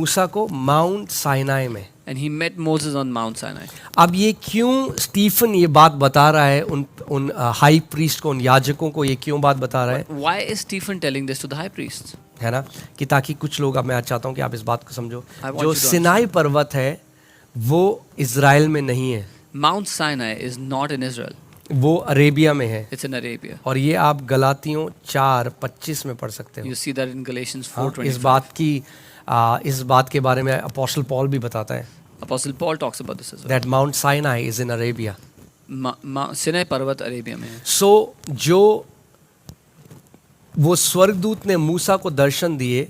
मूसा को mount Sinai में। and he met Moses on Mount Sinai. अब ये क्यों स्टीफन ये बात बता रहा है उन हाई प्रीस्ट को, उन याजकों को, ये क्यों बात बता रहा है? Why is Stephen telling this to the high priests? है ना, कि ताकि कुछ लोग, अब मैं चाहता हूँ कि आप इस बात को समझो, I want जो you to सिनाई पर्वत है वो इज़राइल में नहीं है, Mount Sinai is not in Israel. वो अरेबिया में है। It's in Arabia. और ये आप गलातियों 4:25 में पढ़ सकते हो। You see that in Galatians हाँ, 4:25. इस बात के बारे में अपोस्टल पॉल भी बताता है, Apostle Paul talks about this as well. That mount Sinai is in Arabia. Sinai पर्वत अरेबिया में है. सो जो वो स्वर्गदूत ने मूसा को दर्शन दिए,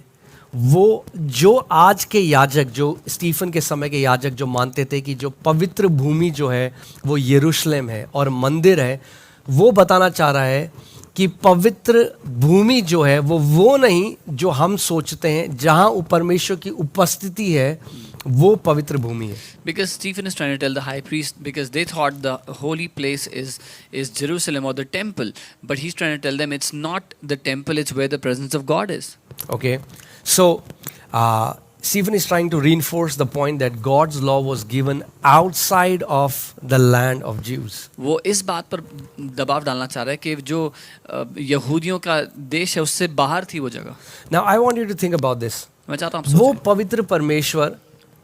वो जो आज के याजक, जो स्टीफन के समय के याजक जो मानते थे कि जो पवित्र भूमि जो है वो यरूशलेम है और मंदिर है, वो बताना चाह रहा है कि पवित्र भूमि जो है वो नहीं जो हम सोचते हैं, जहाँ परमेश्वर की उपस्थिति है वो पवित्र भूमि है। Because Stephen is trying to tell the high priest, because they thought the holy place is Jerusalem or the temple, but he's trying to tell them it's not the temple, it's where the presence of God is. Okay, so Stephen is trying to reinforce the point that God's law was given outside of the land of Jews. वो इस बात पर दबाव डालना चाह रहा है कि जो यहूदियों का देश है उससे बाहर थी वो जगह. Now I want you to think about this. मैं चाहता हूँ आप वो सोचें. पवित्र परमेश्वर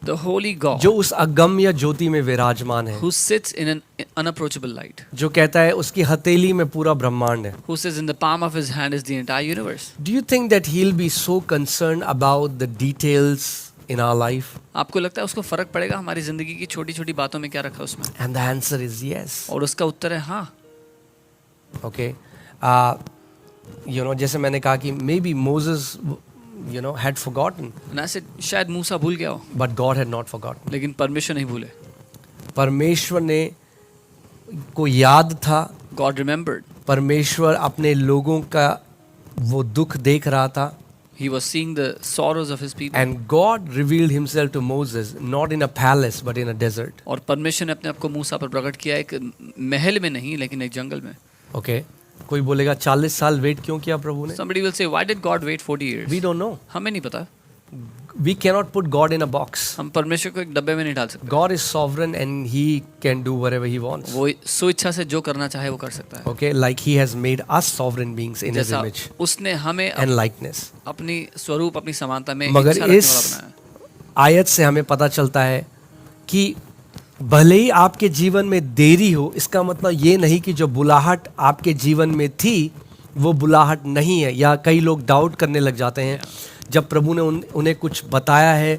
The holy God जो उस अगम्य ज्योति में विराजमान है, who sits in an unapproachable light, जो कहता है उसकी हथेली में पूरा ब्रह्मांड है। who says in the palm of his hand is the entire universe. Do you think that he'll be so concerned about the details in our life? आपको लगता है उसको फर्क पड़ेगा हमारी जिंदगी की छोटी छोटी बातों में क्या रखा है उसमें? And the answer is yes. और उसका उत्तर है हाँ. Okay, जैसे मैंने कहा कि maybe Moses had forgotten, ना से शायद मूसा भूल गया हो, but God had not forgotten. लेकिन परमेश्वर नहीं भूले. परमेश्वर ने को याद था, God remembered. परमेश्वर अपने लोगों का वो दुख देख रहा था, He was seeing the sorrows of his people. and God revealed himself to Moses not in a palace but in a desert. और परमेश्वर ने अपने आप को मूसा पर प्रकट किया एक महल में नहीं लेकिन एक जंगल में. Okay, कोई बोलेगा 40 साल वेट क्यों किया प्रभु ने? Somebody will say, why did God wait 40 years? We don't know. हमें नहीं पता. We cannot put God in a box. हम परमेश्वर को एक डब्बे में नहीं डाल सकते. God is sovereign and he can do whatever he wants. वो सो इच्छा से जो करना चाहे वो कर सकता है. Okay, like he has made us sovereign beings in his जैसा image उसने हमें and likeness. अपनी स्वरूप अपनी समानता में मगर इच्छा रखने इस वाला बनाया है. आयत से हमें पता चलता है कि भले ही आपके जीवन में देरी हो, इसका मतलब ये नहीं कि जो बुलाहट आपके जीवन में थी वो बुलाहट नहीं है। या कई लोग डाउट करने लग जाते हैं जब प्रभु ने उन्हें कुछ बताया है